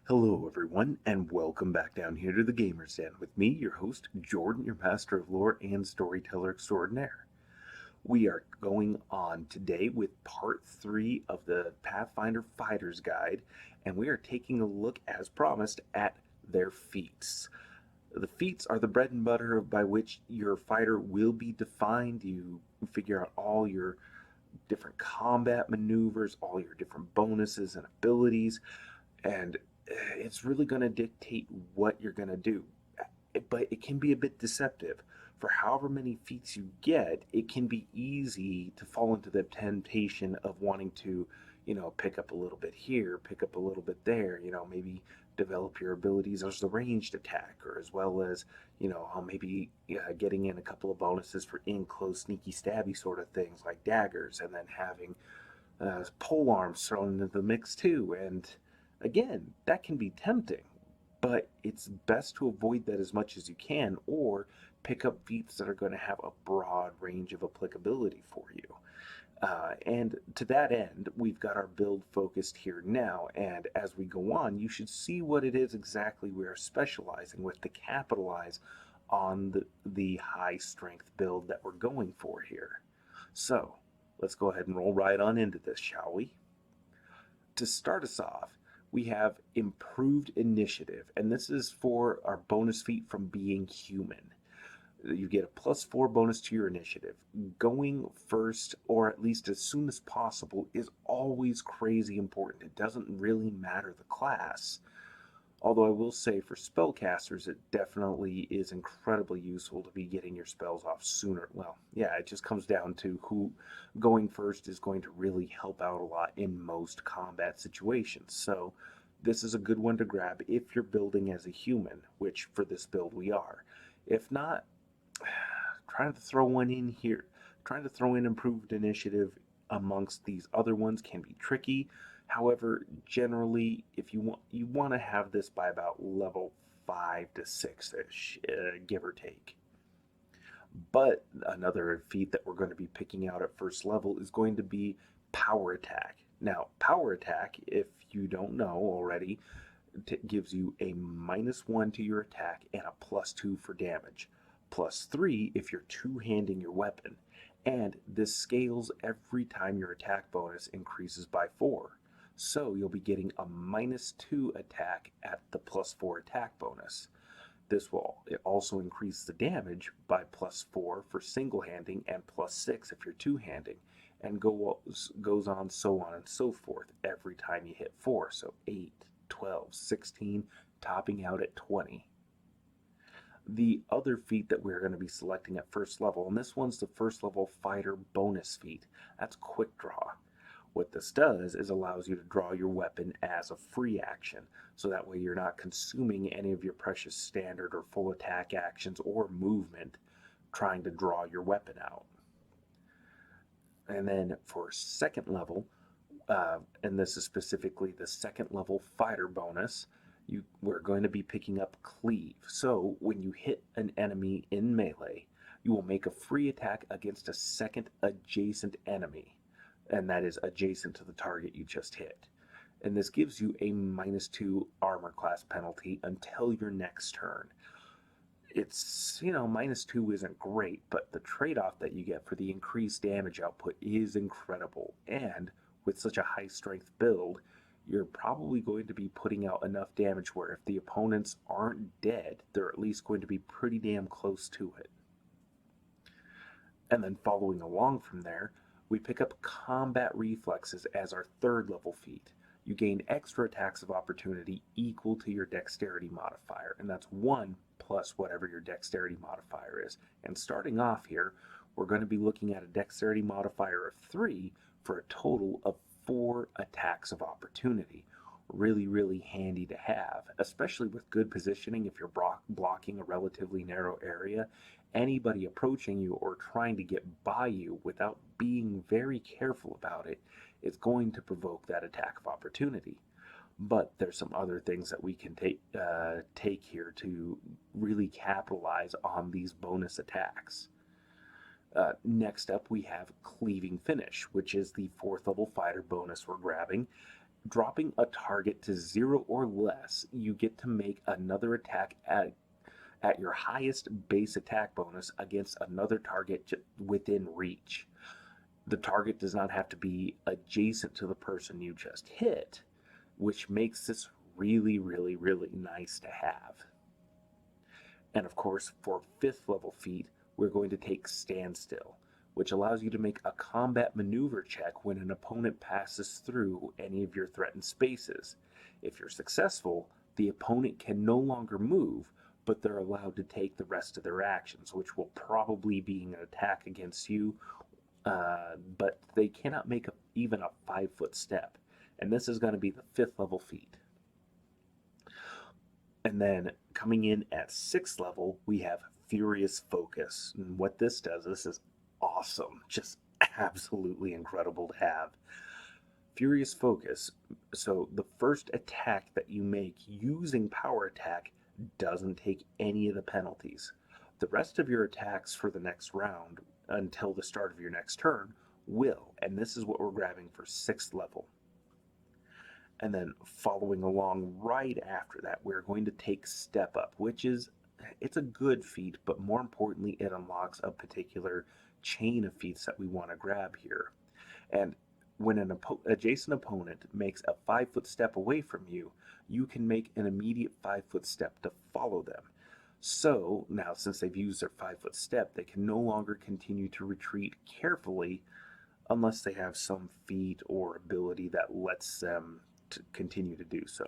Hello, everyone, and welcome back down here to the Gamer's Den with me, your host, Jordan, your master of lore and storyteller extraordinaire. We are going on today with part 3 of the Pathfinder Fighter's Guide, and we are taking a look, as promised, at their feats. The feats are the bread and butter by which your fighter will be defined. You figure out all your different combat maneuvers, all your different bonuses and abilities, and it's really going to dictate what you're going to do. But it can be a bit deceptive. For however many feats you get, it can be easy to fall into the temptation of wanting to, pick up a little bit here, pick up a little bit there, maybe develop your abilities as a ranged attacker, as well as, maybe getting in a couple of bonuses for in close, sneaky, stabby sort of things like daggers, and then having pole arms thrown into the mix too. And again, that can be tempting, but it's best to avoid that as much as you can, or pick up feats that are going to have a broad range of applicability for you. And to that end, we've got our build focused here now, and as we go on, you should see what it is exactly we are specializing with to capitalize on the high strength build that we're going for here. So, let's go ahead and roll right on into this, shall we? To start us off, we have improved initiative, and this is for our bonus feat from being human. You get a +4 bonus to your initiative. Going first, or at least as soon as possible, is always crazy important. It doesn't really matter the class. Although I will say for spellcasters, it definitely is incredibly useful to be getting your spells off sooner. Well, yeah, it just comes down to who going first is going to really help out a lot in most combat situations. So this is a good one to grab if you're building as a human, which for this build we are. If not, trying to throw one in here, trying to throw in improved initiative amongst these other ones can be tricky. However, generally, if you want to have this by about level 5 to 6 ish, give or take. But another feat that we're going to be picking out at first level is going to be power attack. Now, power attack, if you don't know already, gives you a -1 to your attack and a +2 for damage. +3 if you're two-handing your weapon. And this scales every time your attack bonus increases by 4. So you'll be getting a -2 attack at the +4 attack bonus. This will also increase the damage by +4 for single-handing and +6 if you're two-handing, and goes on so on and so forth every time you hit 4. So 8, 12, 16, topping out at 20. The other feat that we're going to be selecting at first level, and this one's the first level fighter bonus feat, that's quick draw. What this does is allows you to draw your weapon as a free action, so that way you're not consuming any of your precious standard or full attack actions or movement trying to draw your weapon out. And then for second level, and this is specifically the second level fighter bonus, we're going to be picking up cleave. So when you hit an enemy in melee, you will make a free attack against a second adjacent enemy, and that is adjacent to the target you just hit. And this gives you a -2 armor class penalty until your next turn. It's, -2 isn't great, but the trade off that you get for the increased damage output is incredible. And with such a high strength build, you're probably going to be putting out enough damage where if the opponents aren't dead, they're at least going to be pretty damn close to it. And then following along from there, we pick up combat reflexes as our third level feat. You gain extra attacks of opportunity equal to your dexterity modifier, and that's 1 plus whatever your dexterity modifier is. And starting off here, we're going to be looking at a dexterity modifier of 3 for a total of 4 attacks of opportunity. Really, really handy to have, especially with good positioning if you're blocking a relatively narrow area. Anybody approaching you or trying to get by you without being very careful about it is going to provoke that attack of opportunity. But there's some other things that we can take here to really capitalize on these bonus attacks. Next up, we have Cleaving Finish, which is the 4th level fighter bonus we're grabbing. Dropping a target to 0 or less, you get to make another attack at your highest base attack bonus against another target within reach. The target does not have to be adjacent to the person you just hit, which makes this really, really, really nice to have. And of course, for 5th level feat, we're going to take Standstill, which allows you to make a combat maneuver check when an opponent passes through any of your threatened spaces. If you're successful, the opponent can no longer move, but they're allowed to take the rest of their actions, which will probably be an attack against you, but they cannot make even a 5-foot step. And this is going to be the 5th level feat. And then coming in at 6th level, we have Furious Focus. And what this does, this is awesome. Just absolutely incredible to have. Furious Focus, so the first attack that you make using power attack doesn't take any of the penalties. The rest of your attacks for the next round, until the start of your next turn, will. And this is what we're grabbing for 6th level. And then following along right after that, we're going to take Step Up, which is, it's a good feat, but more importantly, it unlocks a particular chain of feats that we want to grab here. And when an adjacent opponent makes a 5-foot step away from you, you can make an immediate 5-foot step to follow them. So now, since they've used their 5-foot step, they can no longer continue to retreat carefully unless they have some feat or ability that lets them to continue to do so.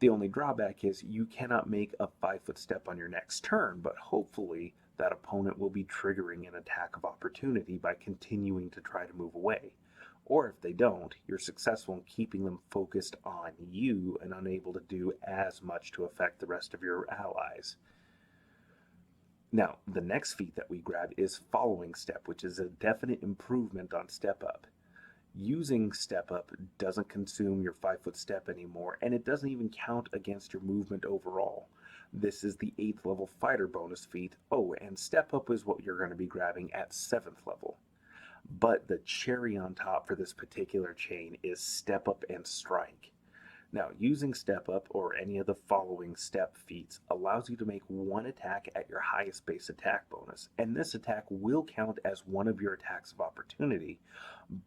The only drawback is you cannot make a 5-foot step on your next turn, but hopefully that opponent will be triggering an attack of opportunity by continuing to try to move away. Or if they don't, you're successful in keeping them focused on you and unable to do as much to affect the rest of your allies. Now, the next feat that we grab is Following Step, which is a definite improvement on Step Up. Using Step Up doesn't consume your 5-foot step anymore, and it doesn't even count against your movement overall. This is the 8th level fighter bonus feat. Oh, and Step Up is what you're going to be grabbing at 7th level. But the cherry on top for this particular chain is Step Up and Strike. Now, using Step Up or any of the following step feats allows you to make one attack at your highest base attack bonus, and this attack will count as one of your attacks of opportunity,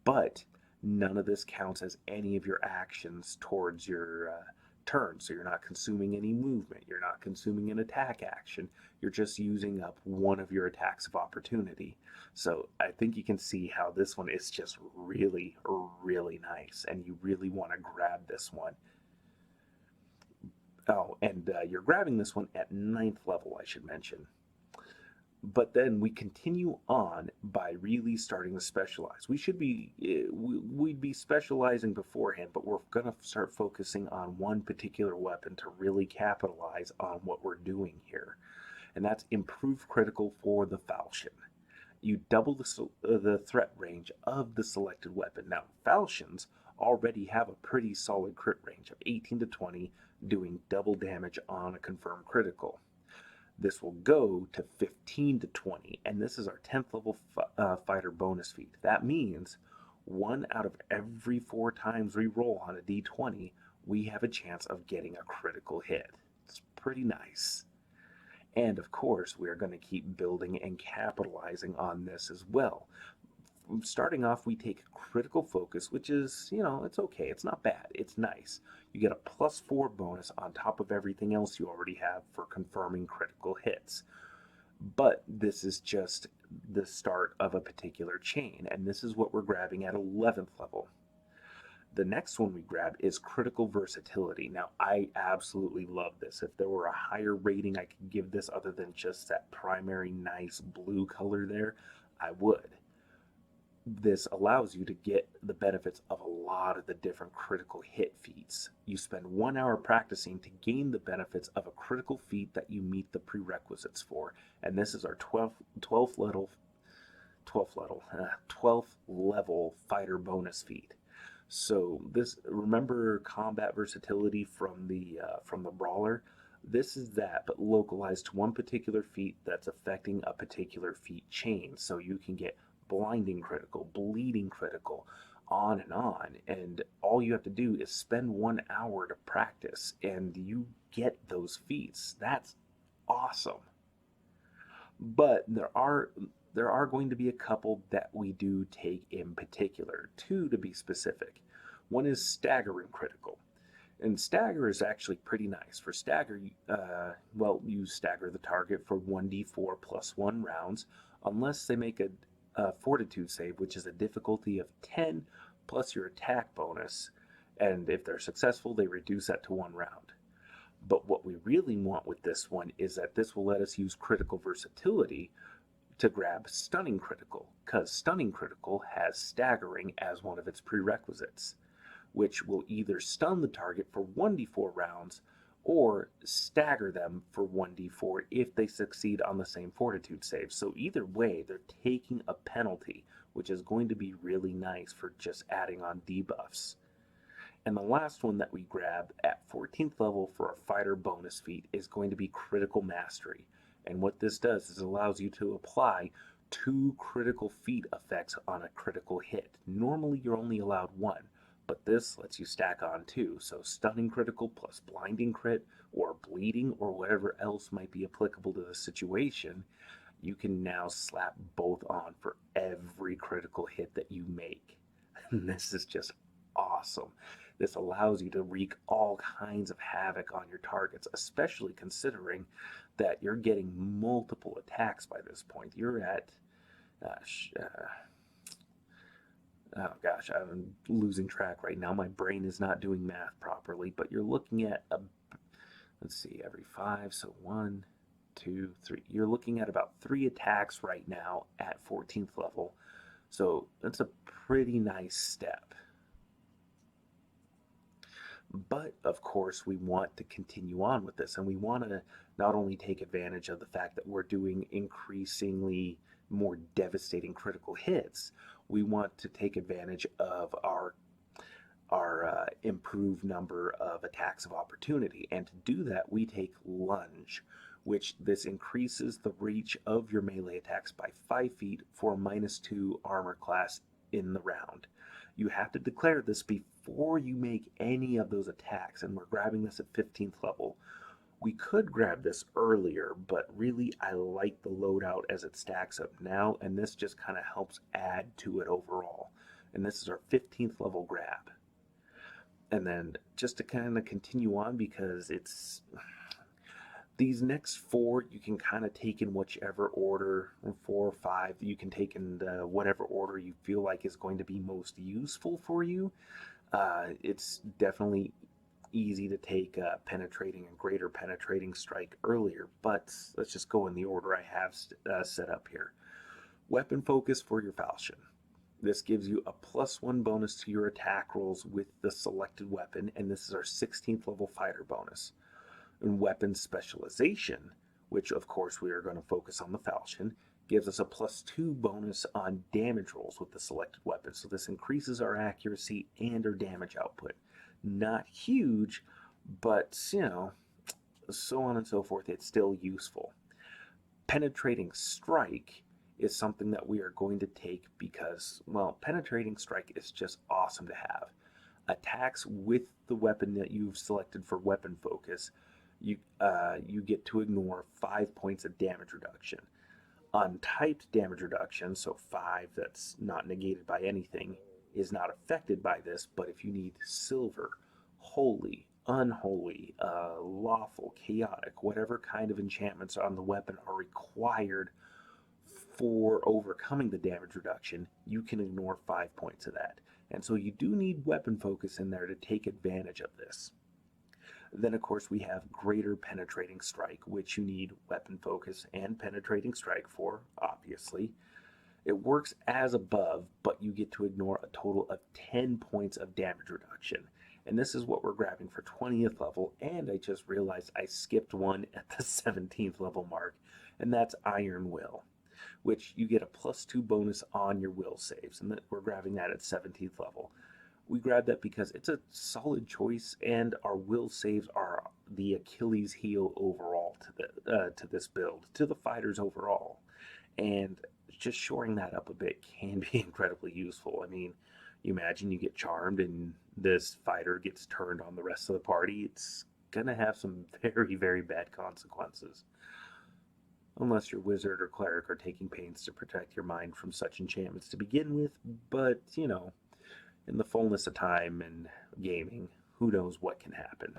but none of this counts as any of your actions towards your turn, so you're not consuming any movement, you're not consuming an attack action, you're just using up one of your attacks of opportunity. So I think you can see how this one is just really, really nice, and you really want to grab this one. Oh, and you're grabbing this one at 9th level, I should mention. But then we continue on by really starting to specialize. We'd be specializing beforehand, but we're going to start focusing on one particular weapon to really capitalize on what we're doing here. And that's Improved Critical for the Falchion. You double the threat range of the selected weapon. Now, Falchions already have a pretty solid crit range of 18 to 20, doing double damage on a confirmed critical. This will go to 15 to 20, and this is our 10th level fighter bonus feat. That means 1 out of every 4 times we roll on a d20, we have a chance of getting a critical hit. It's pretty nice. And of course, we are going to keep building and capitalizing on this as well. Starting off, we take Critical Focus, which is, it's okay. It's not bad. It's nice. You get a +4 bonus on top of everything else you already have for confirming critical hits. But this is just the start of a particular chain, and this is what we're grabbing at 11th level. The next one we grab is Critical Versatility. Now, I absolutely love this. If there were a higher rating I could give this other than just that primary nice blue color there, I would. This allows you to get the benefits of a lot of the different critical hit feats. You spend 1 hour practicing to gain the benefits of a critical feat that you meet the prerequisites for. And this is our 12th level fighter bonus feat. So this, remember combat versatility from the brawler? This is that, but localized to one particular feat that's affecting a particular feat chain. So you can get blinding critical, bleeding critical, on and on. And all you have to do is spend 1 hour to practice, and you get those feats. That's awesome. But there are going to be a couple that we do take in particular, two to be specific. One is staggering critical. And stagger is actually pretty nice. For stagger, you stagger the target for 1d4 plus 1 rounds, unless they make a fortitude save, which is a difficulty of 10 plus your attack bonus. And if they're successful, they reduce that to 1 round. But what we really want with this one is that this will let us use critical versatility to grab stunning critical, because stunning critical has staggering as one of its prerequisites, which will either stun the target for 1d4 rounds or stagger them for 1d4 if they succeed on the same fortitude save. So either way, they're taking a penalty, which is going to be really nice for just adding on debuffs. And the last one that we grab at 14th level for a fighter bonus feat is going to be critical mastery. And what this does is allows you to apply 2 critical feat effects on a critical hit. Normally you're only allowed 1, but this lets you stack on 2. So stunning critical plus blinding crit or bleeding or whatever else might be applicable to the situation, you can now slap both on for every critical hit that you make. And this is just awesome. This allows you to wreak all kinds of havoc on your targets, especially considering that you're getting multiple attacks by this point. You're at, oh gosh, I'm losing track right now. My brain is not doing math properly, but you're looking at, let's see, every 5, so 1, 2, 3. You're looking at about 3 attacks right now at 14th level. So that's a pretty nice step. But of course, we want to continue on with this, and we want to not only take advantage of the fact that we're doing increasingly more devastating critical hits, we want to take advantage of our improved number of attacks of opportunity. And to do that, we take lunge, which this increases the reach of your melee attacks by 5 feet for a -2 armor class in the round. You have to declare this before you make any of those attacks, and we're grabbing this at 15th level. We could grab this earlier, but really I like the loadout as it stacks up now, and this just kind of helps add to it overall. And this is our 15th level grab. And then just to kind of continue on, because it's these next 4 you can kind of take in whichever order, 4 or 5 you can take in whatever order you feel like is going to be most useful for you. It's definitely easy to take penetrating and greater penetrating strike earlier, but let's just go in the order I have set up here. Weapon focus for your falchion. This gives you a +1 bonus to your attack rolls with the selected weapon, and this is our 16th level fighter bonus. And weapon specialization, which of course we are going to focus on the falchion, gives us a +2 bonus on damage rolls with the selected weapon. So this increases our accuracy and our damage output. Not huge, but so on and so forth, it's still useful. Penetrating strike is something that we are going to take because, well, penetrating strike is just awesome to have. Attacks with the weapon that you've selected for weapon focus, you get to ignore 5 points of damage reduction. Untyped damage reduction, so 5 that's not negated by anything, is not affected by this, but if you need silver, holy, unholy, lawful, chaotic, whatever kind of enchantments on the weapon are required for overcoming the damage reduction, you can ignore 5 points of that. And so you do need weapon focus in there to take advantage of this. Then, of course, we have greater penetrating strike, which you need weapon focus and penetrating strike for, obviously. It works as above, but you get to ignore a total of 10 points of damage reduction. And this is what we're grabbing for 20th level, and I just realized I skipped one at the 17th level mark, and that's Iron Will, which you get a +2 bonus on your will saves, and we're grabbing that at 17th level. We grabbed that because it's a solid choice, and our will saves are the Achilles heel overall to this build, to the fighters overall, and just shoring that up a bit can be incredibly useful. I mean, you imagine you get charmed and this fighter gets turned on the rest of the party. It's gonna have some very, very bad consequences. Unless your wizard or cleric are taking pains to protect your mind from such enchantments to begin with, but in the fullness of time and gaming, who knows what can happen.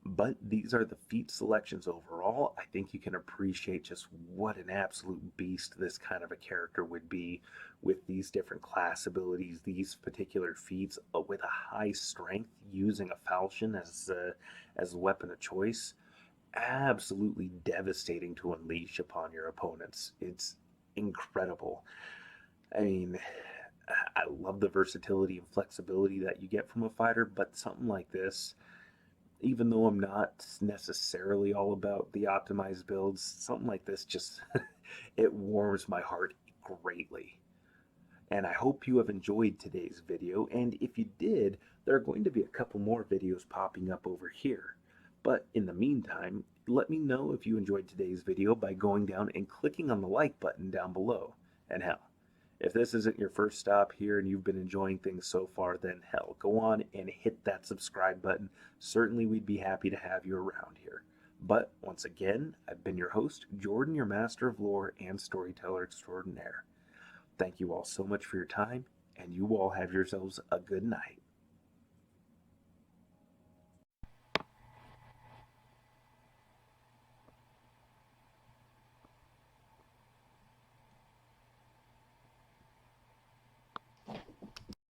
But these are the feat selections overall. I think you can appreciate just what an absolute beast this kind of a character would be with these different class abilities, these particular feats, with a high strength, using a falchion as a weapon of choice. Absolutely devastating to unleash upon your opponents. It's incredible. I mean, I love the versatility and flexibility that you get from a fighter, but something like this, even though I'm not necessarily all about the optimized builds, something like this just it warms my heart greatly. And I hope you have enjoyed today's video, and if you did, there are going to be a couple more videos popping up over here. But in the meantime, let me know if you enjoyed today's video by going down and clicking on the like button down below. And hell, if this isn't your first stop here and you've been enjoying things so far, then hell, go on and hit that subscribe button. Certainly we'd be happy to have you around here. But once again, I've been your host, Jordan, your master of lore and storyteller extraordinaire. Thank you all so much for your time, and you all have yourselves a good night.